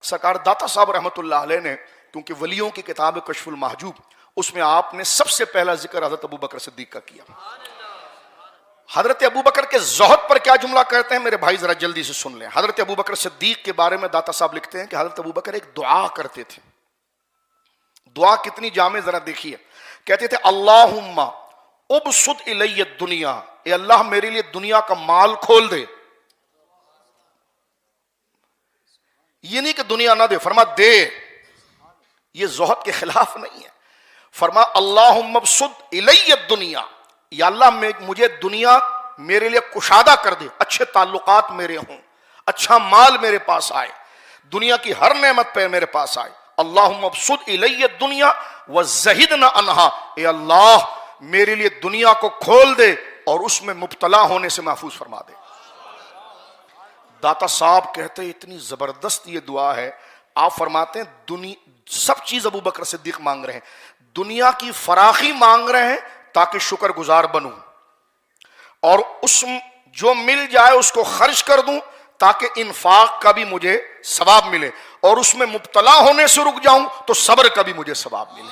سرکار داتا صاحب رحمۃ اللہ علیہ نے کیونکہ ولیوں کی کتاب کشف المحجوب، اس میں آپ نے سب سے پہلا ذکر حضرت ابو بکر صدیق کا کیا۔ حضرت ابو بکر کے زہد پر کیا جملہ کہتے ہیں میرے بھائی ذرا جلدی سے سن لیں۔ حضرت ابو بکر صدیق کے بارے میں داتا صاحب لکھتے ہیں کہ حضرت ابو بکر ایک دعا کرتے تھے، دعا کتنی جامع ذرا دیکھیے، کہتے تھے اللہم ابسط الی الدنیا، اے اللہ میرے لیے دنیا کا مال کھول دے، یہ نہیں کہ دنیا نہ دے، فرما دے، یہ زہد کے خلاف نہیں ہے۔ فرما اللہم ابسط الی الدنیا، یا اللہ مجھے دنیا میرے لیے کشادہ کر دے، اچھے تعلقات میرے ہوں، اچھا مال میرے پاس آئے، دنیا کی ہر نعمت پہ میرے پاس آئے۔ اللہم ابسط الی الدنیا وزہدنا عنہا، اے اللہ میرے لیے دنیا کو کھول دے اور اس میں مبتلا ہونے سے محفوظ فرما دے۔ داتا صاحب کہتے ہیں اتنی زبردست یہ دعا ہے، آپ فرماتے ہیں سب چیز ابو بکر صدیق مانگ رہے ہیں، دنیا کی فراخی مانگ رہے ہیں تاکہ شکر گزار بنوں، اور اس جو مل جائے اس کو خرچ کر دوں تاکہ انفاق کا بھی مجھے ثواب ملے، اور اس میں مبتلا ہونے سے رک جاؤں تو صبر کا بھی مجھے ثواب ملے۔